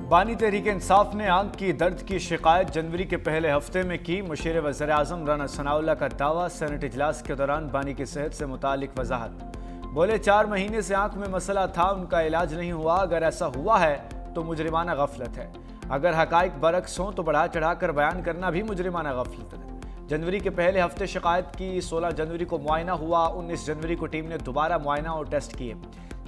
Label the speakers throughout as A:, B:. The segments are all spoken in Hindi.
A: बानी तहरीक इंसाफ ने आंख की दर्द की शिकायत जनवरी के पहले हफ्ते में की। मुशीर वज़ीर-ए-आज़म राना सनाउल्लाह का दावा, सेनेट इजलास के दौरान बानी की सेहत से मुतालिक वजाहत। बोले 4 महीने से आंख में मसला था, उनका इलाज नहीं हुआ। अगर ऐसा हुआ है तो मुजरिमाना गफलत है। अगर हकाइक बरक्स हों तो बढ़ा चढ़ाकर बयान करना भी मुजरिमाना गफलत है। जनवरी के पहले हफ्ते शिकायत की। 16 जनवरी को मुआयना हुआ। 19 जनवरी को टीम ने दोबारा मुआयना और टेस्ट किए।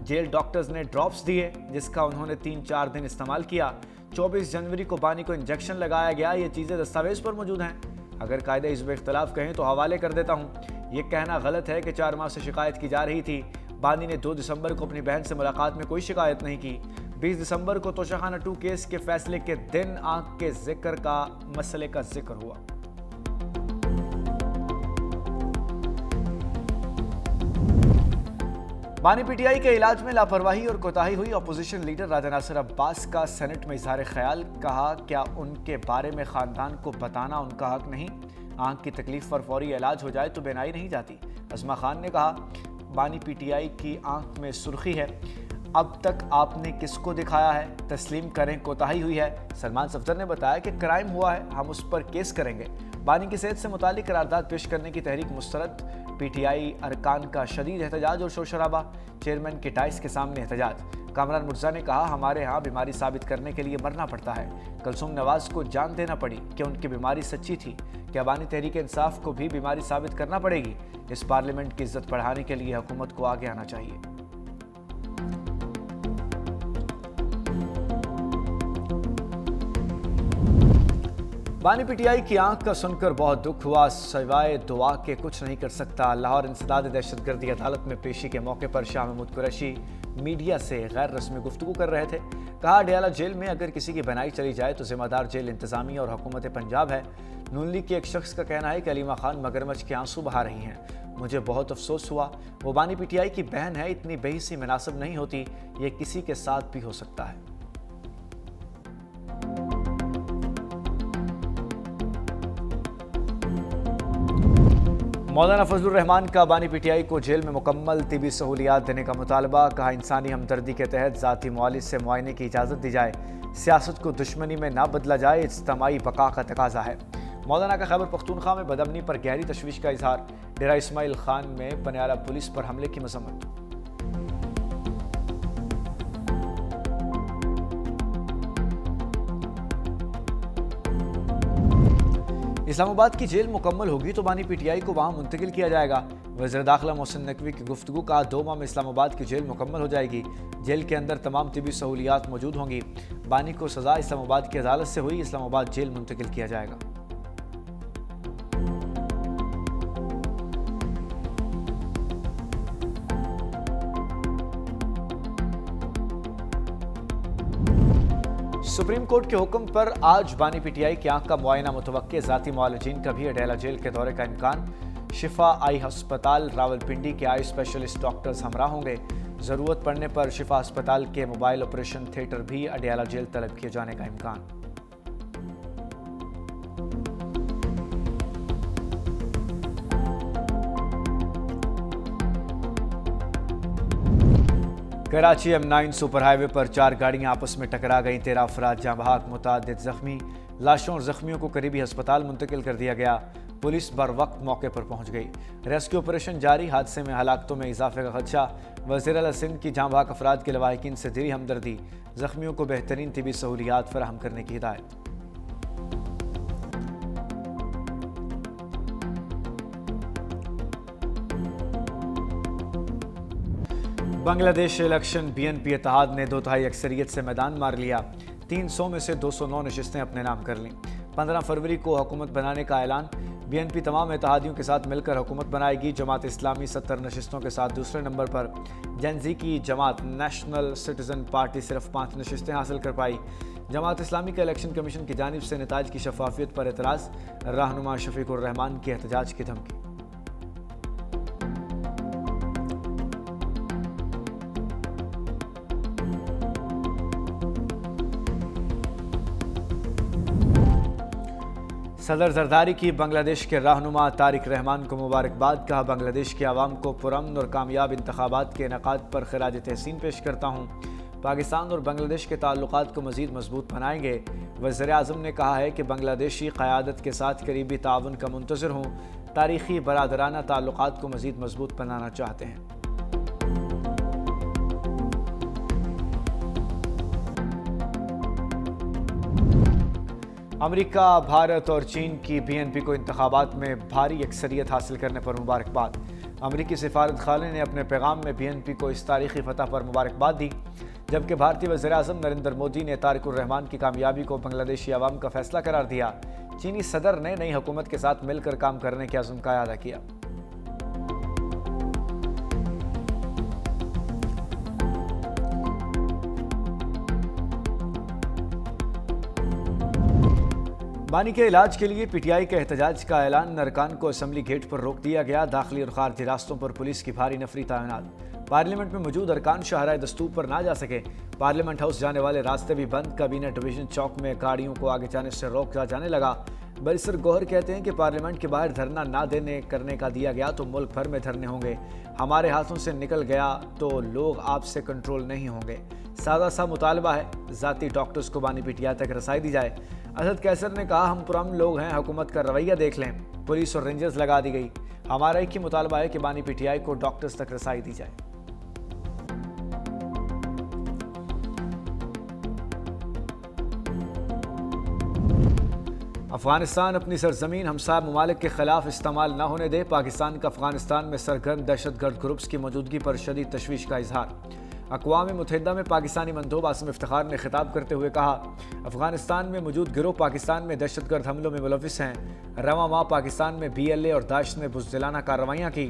A: जेल डॉक्टर्स ने ड्रॉप्स दिए जिसका उन्होंने 3-4 दिन इस्तेमाल किया। 24 जनवरी को बानी को इंजेक्शन लगाया गया। ये चीज़ें दस्तावेज पर मौजूद हैं। अगर कायदे हिज़्ब इख्तिलाफ कहें तो हवाले कर देता हूँ। ये कहना गलत है कि 4 माह से शिकायत की जा रही थी। बानी ने 2 दिसंबर को अपनी बहन से मुलाकात में कोई शिकायत नहीं की। 20 दिसंबर को तोशाखाना 2 केस के फैसले के दिन आंख के जिक्र का मसले का जिक्र हुआ। बानी पीटीआई के इलाज में लापरवाही और कोताही हुई। अपोजिशन लीडर राजा नासिर अब्बास का सेनेट में इजहार ख्याल। कहा, क्या उनके बारे में खानदान को बताना उनका हक नहीं? आंख की तकलीफ पर फौरी इलाज हो जाए तो बेनाई नहीं जाती। अजमा खान ने कहा, बानी पीटीआई की आंख में सुर्खी है, अब तक आपने किसको दिखाया है? तस्लीम करें कोताही हुई है। सलमान सफदर ने बताया कि क्राइम हुआ है, हम उस पर केस करेंगे। बानी की सेहत से मुतालिक करारदाद पेश करने की तहरीक मुस्तरद। पीटीआई अरकान का शदीद एहतजाज और शोर शराबा। चेयरमैन के डाइस के सामने एहतजाज। कामरान मुर्जा ने कहा, हमारे यहाँ बीमारी साबित करने के लिए मरना पड़ता है। कुलसूम नवाज को जान देना पड़ी कि उनकी बीमारी सच्ची थी। क्या बानी तहरीक इंसाफ को भी बीमारी साबित करना पड़ेगी? इस पार्लियामेंट की इज्जत बढ़ाने के लिए हुकूमत को आगे आना चाहिए। बानी पीटीआई की आंख का सुनकर बहुत दुख हुआ, सिवाय दुआ के कुछ नहीं कर सकता। लाहौर इंसदाद दहशतगर्दी अदालत में पेशी के मौके पर शाह महमूद कुरैशी मीडिया से गैर रस्मी गुफ्तगू कर रहे थे। कहा, अडयाला जेल में अगर किसी की बनाई चली जाए तो जिम्मेदार जेल इंतजामिया और हुकूमत पंजाब है। नून लीग के एक शख्स का कहना है कि अलीमा खान मगरमच्छ के आंसू बहा रही हैं। मुझे बहुत अफसोस हुआ। वो बानी पीटीआई की बहन है, इतनी बेहिसी मुनासिब नहीं होती। ये किसी के साथ भी हो सकता है। मौलाना फजलुर रहमान का बानी पीटीआई को जेल में मुकम्मल तिबी सहूलियात देने का मुतालबा। कहा, इंसानी हमदर्दी के तहत ज़ाती मुआलिज से मुआयने की इजाज़त दी जाए। सियासत को दुश्मनी में ना बदला जाए, इज्तिमाई बका का तकाजा है। मौलाना का खैबर पख्तूनख्वा में बदअमनी पर गहरी तशवीश का इजहार। डेरा इस्माइल खान में पनियाला पुलिस पर हमले की मजम्मत। इस्लामाबाद की जेल मुकम्मल होगी तो बानी पीटीआई को वहां मुंतकिल किया जाएगा। वज़ीर दाखिला मोहसिन नकवी की गुफ्तगू का 2 माह में इस्लामाबाद की जेल मुकम्मल हो जाएगी। जेल के अंदर तमाम तिबी सहूलियात मौजूद होंगी। बानी को सजा इस्लामाबाद की अदालत से हुई, इस्लामाबाद जेल मुंतकिल किया जाएगा। सुप्रीम कोर्ट के हुक्म पर आज बानी पीटीआई की आंख का मुआयना मुतवक्के। ज़ाती मुआलिजीन का भी अडयाला जेल के दौरे का इम्कान। शिफा आई अस्पताल रावलपिंडी के आई स्पेशलिस्ट डॉक्टर्स हमरा होंगे। ज़रूरत पड़ने पर शिफा अस्पताल के मोबाइल ऑपरेशन थिएटर भी अडयाला जेल तलब किए जाने का इम्कान। कराची M9 सुपर हाईवे पर 4 गाड़ियां आपस में टकरा गईं। 13 अफराद जाँ बहक, मुतअद्दिद जख्मी। लाशों और जख्मियों को करीबी अस्पताल मुंतकिल कर दिया गया। पुलिस बर वक्त मौके पर पहुंच गई। रेस्क्यू ऑपरेशन जारी। हादसे में हलाकतों में इजाफे का खदशा। वज़ीर आला सिंध की जाँ बहक अफराद के लवाहिकीन से दिली हमदर्दी। जख्मियों को बेहतरीन तिबी सहूलियात फराहम करने की हिदायत। बांग्लादेश इलेक्शन BNP इत्तेहाद ने 2/3 अक्सरियत से मैदान मार लिया। 300 में से 209 नशिस्तें अपने नाम कर लीं। 15 फरवरी को हुकूमत बनाने का ऐलान। BNP तमाम इत्तेहादियों के साथ मिलकर हुकूमत बनाएगी। जमात इस्लामी 70 नशिस्तों के साथ दूसरे नंबर पर। जनजी की जमात नेशनल सिटीजन पार्टी सिर्फ 5 नशिस्तें हासिल कर पाई। जमात इस्लामी का इलेक्शन कमीशन की जानिब से नताज की शफाफियत पर एतराज़। रहनुमा शफीकुर रहमान की एहतजाज की धमकी। सदर जरदारी की बांग्लादेश के रहनुमा तारिक रहमान को मुबारकबाद। कहा, बांग्लादेश की आवाम को पुरअमन और कामयाब इंतखाबात के इनेकाद पर खिराज तहसीन पेश करता हूँ। पाकिस्तान और बांग्लादेश के ताल्लुकात को मज़ीद मजबूत बनाएंगे। वज़ीर-ए-आज़म ने कहा है कि बांग्लादेशी क़यादत के साथ करीबी ताउन का मुंतज़िर हूँ, तारीख़ी बरादराना ताल्लुकात को मज़ीद मजबूत बनाना चाहते हैं। अमेरिका, भारत और चीन की बीएनपी को इंतखाबात में भारी अक्सरियत हासिल करने पर मुबारकबाद। अमेरिकी सिफारत खाने ने अपने पैगाम में बीएनपी को इस तारीखी फतह पर मुबारकबाद दी, जबकि भारतीय वज़ीर-ए-आज़म नरेंद्र मोदी ने तारिक-उर-रहमान की कामयाबी को बांग्लादेशी अवाम का फैसला करार दिया। चीनी सदर ने नई हुकूमत के साथ मिलकर काम करने के अज़्म का अदा किया। बानी के इलाज के लिए पीटीआई के एहतजाज का ऐलान। अरकान को असम्बली गेट पर रोक दिया गया। दाखिली और खारजी रास्तों पर पुलिस की भारी नफरी तैनात। पार्लियामेंट में मौजूद अरकान शाहराह दस्तूर पर ना जा सके। पार्लियामेंट हाउस जाने वाले रास्ते भी बंद। कैबिनेट डिवीजन चौक में गाड़ियों को आगे जाने से रोका जाने लगा। बैरिस्टर गौहर कहते हैं कि पार्लियामेंट के बाहर धरना ना देने करने का दिया गया तो मुल्क भर में धरने होंगे। हमारे हाथों से निकल गया तो लोग आपसे कंट्रोल नहीं होंगे। सादा सा मुतालबा है, ज़ाती डॉक्टर्स को बानी पीटीआई तक रसाई दी जाए। असद कैसर ने कहा, हम पुरअमन लोग हैं, हुकूमत का रवैया देख लें। पुलिस और रेंजर्स लगा दी गई। हमारा एक ही मुतालबा है कि बानी पीटीआई को डॉक्टर्स तक रसाई दी जाए। अफगानिस्तान अपनी सरजमीन हमसाया ममालिक के खिलाफ इस्तेमाल न होने दे। पाकिस्तान का अफगानिस्तान में सरगर्म दहशतगर्द ग्रुप्स की मौजूदगी पर शदीद तशवीश का इजहार। अक़वाम मुत्तहिदा में पाकिस्तानी मंदूब आसिम इफ्तिखार ने खिताब करते हुए कहा, अफगानिस्तान में मौजूद गिरोह पाकिस्तान में दहशतगर्द हमलों में मुलविस हैं। रवां माह पाकिस्तान में BLA और दाइश ने बुज़दिलाना कार्रवाइयाँ की।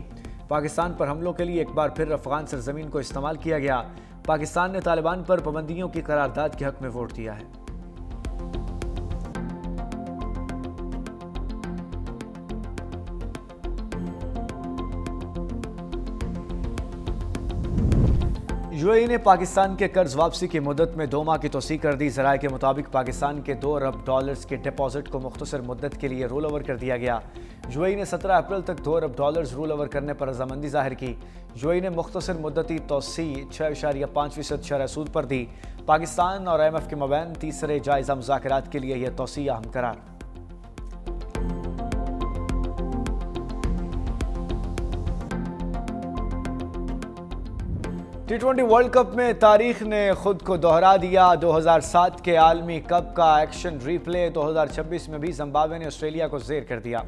A: पाकिस्तान पर हमलों के लिए एक बार फिर अफगान सरजमीन को इस्तेमाल किया गया। पाकिस्तान ने तालिबान पर पाबंदियों की करारदाद के हक में वोट दिया है। यूएई ने पाकिस्तान के कर्ज वापसी की मुद्दत में 2 माह की तोसी कर दी। ज़राए के मुताबिक पाकिस्तान के $2 अरब के डिपॉजिट को मुख्तसर मुद्दत के लिए रोल ओवर कर दिया गया। यूएई ने 17 अप्रैल तक $2 अरब रोल ओवर करने पर रजामंदी जाहिर की। यूएई ने मुख्तसर मुद्दती तोसी 6.5% शरह सूद पर दी। पाकिस्तान और IMF के मबैन तीसरे जायज़ा मुज़ाकरात के लिए यह तोसी अहम करार। T20 वर्ल्ड कप में तारीख ने खुद को दोहरा दिया। 2007 के आलमी कप का एक्शन रिप्ले 2026 में भी जिम्बाब्वे ने ऑस्ट्रेलिया को ज़ेर कर दिया।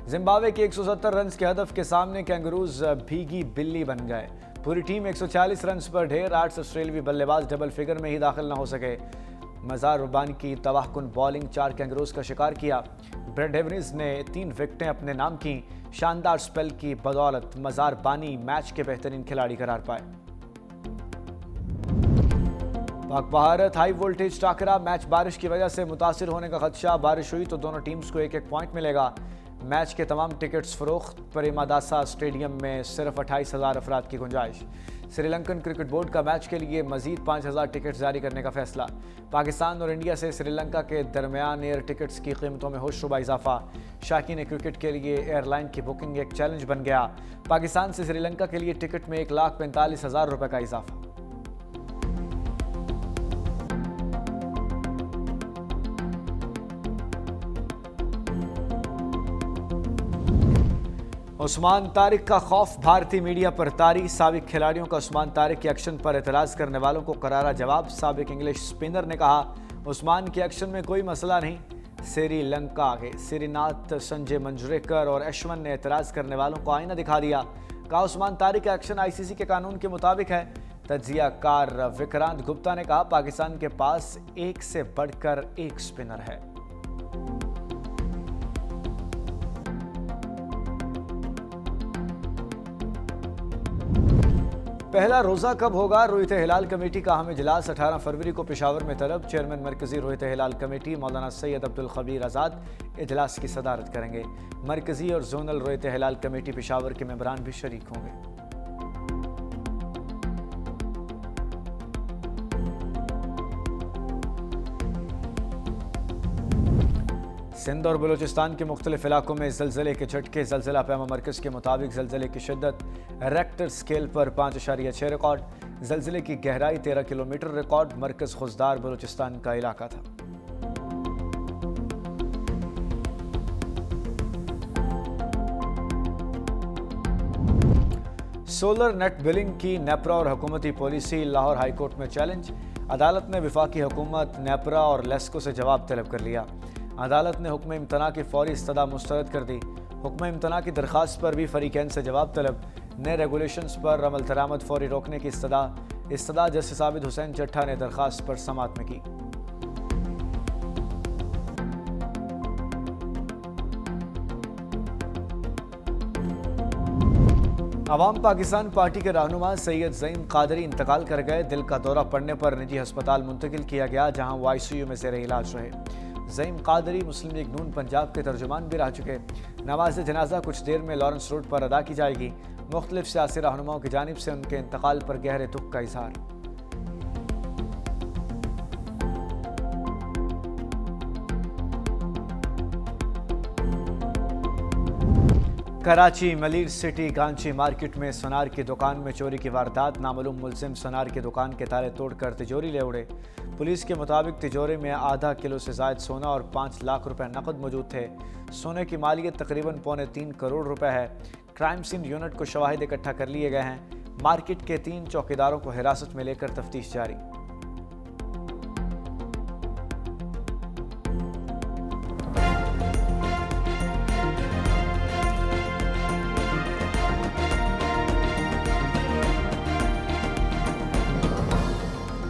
A: जिम्बाब्वे के 170 रन के हदफ के सामने कैंगरूज भीगी बिल्ली बन गए। पूरी टीम 140 रन पर ढेर। 8 ऑस्ट्रेलियावी बल्लेबाज डबल फिगर में ही दाखिल न हो सके। मज़ार रुबानी की तबाहकुन बॉलिंग 4 कैंगरूज का शिकार किया। ब्रेड हेवनिस ने 3 विकेटें अपने नाम की। शानदार स्पेल की बदौलत मज़ार बानी मैच के बेहतरीन खिलाड़ी करार पाए। Pak Bharat high voltage टाकरा। Match बारिश की वजह से मुतासिर होने का खदशा। बारिश हुई तो दोनों टीम्स को 1-1 पॉइंट मिलेगा। मैच के तमाम टिकट्स फरोख्त। प्रेमादासा स्टेडियम में सिर्फ 28,000 अफराद की गुंजाइश। श्रीलंकन क्रिकेट बोर्ड का मैच के लिए मजीद 5,000 टिकट जारी करने का फैसला। पाकिस्तान और इंडिया से श्रीलंका के दरमियान एयर टिकट्स की कीमतों में होशरुबा इजाफा। शाकीन क्रिकेट के लिए एयरलाइन की बुकिंग एक चैलेंज बन गया। पाकिस्तान से श्रीलंका के लिए टिकट में 1,45,000 रुपये का इजाफा। उस्मान तारिक का खौफ। भारतीय मीडिया पर तारी। साबिक खिलाड़ियों का उस्मान तारिक के एक्शन पर एतराज़ करने वालों को करारा जवाब। साबिक इंग्लिश स्पिनर ने कहा, उस्मान के एक्शन में कोई मसला नहीं। श्रीलंका के श्रीनाथ, संजय मंजरेकर और अश्वन ने एतराज़ करने वालों को आईना दिखा दिया। कहा, उस्मान तारिक का एक्शन ICC के कानून के मुताबिक है। तज्जियाकार विक्रांत गुप्ता ने कहा, पाकिस्तान के पास एक से बढ़कर एक स्पिनर है। पहला रोज़ा कब होगा? रोहित हिलाल कमेटी का अहम इजलास 18 फरवरी को पेशावर में तलब। चेयरमैन मरकजी रोहित हिलाल कमेटी मौलाना सैयद अब्दुल खबीर आज़ाद इजलास की सदारत करेंगे। मरकजी और जोनल रोहित हिलाल कमेटी पेशावर के मेंबरान भी शरीक होंगे। सिंध और बलूचिस्तान के मुख्तलिफ इलाकों में ज़लज़ले के झटके। ज़लज़ला पैमा मरकज़ के मुताबिक ज़लज़ले की शिद्दत रेक्टर स्केल पर 5.6 रिकॉर्ड। जल्जिले की गहराई 13 किलोमीटर, रिकॉर्ड मरकज खुजदार बलूचिस्तान का इलाका था। सोलर नेट बिलिंग की नेपरा और हुकूमती पॉलिसी, लाहौर हाईकोर्ट में चैलेंज। अदालत ने वफाकी हुकूमत, नेपरा और लेस्को से जवाब तलब कर लिया। अदालत ने हुक्म इम्तना की फौरी इस्तदा मुस्तरद कर दी। हुक्म इम्तना की दरख्वास्त पर भी फरीकैन से जवाब तलब। नए रेगुलेशंस पर अमल दरामद फौरी रोकने की इस्तदा जस्टिस आबिद हुसैन चट्ठा ने दरख्वास्त पर समाअत में की। अवाम पाकिस्तान पार्टी के रहनुमा सैयद ज़ईम कादरी इंतकाल कर गए। दिल का दौरा पड़ने पर निजी अस्पताल मुंतकिल किया गया, जहां वो ICU में ज़ेर इलाज रहे। ज़ईम कादरी मुस्लिम लीग नून पंजाब के तर्जुमान भी रह चुके। नमाज जनाजा कुछ देर में लॉरेंस रोड पर अदा की जाएगी। मुख्तलिफ सियासी रहनुमाओं की जानिब से उनके इंतकाल पर गहरे दुख का इजहार। कराची मलीर सिटी गांची मार्केट में सोनार की दुकान में चोरी की वारदात। नामालूम मुलजिम सोनार की दुकान के ताले तोड़कर तिजोरी ले उड़े। पुलिस के मुताबिक तिजोरी में आधा किलो से जायद सोना और 5 लाख रुपए नकद मौजूद थे। सोने की मालियत तकरीबन 3.25 करोड़ रुपए है। क्राइम सीन यूनिट को शवाहिद इकट्ठा कर लिए गए हैं। मार्केट के 3 चौकीदारों को हिरासत में लेकर तफ्तीश जारी।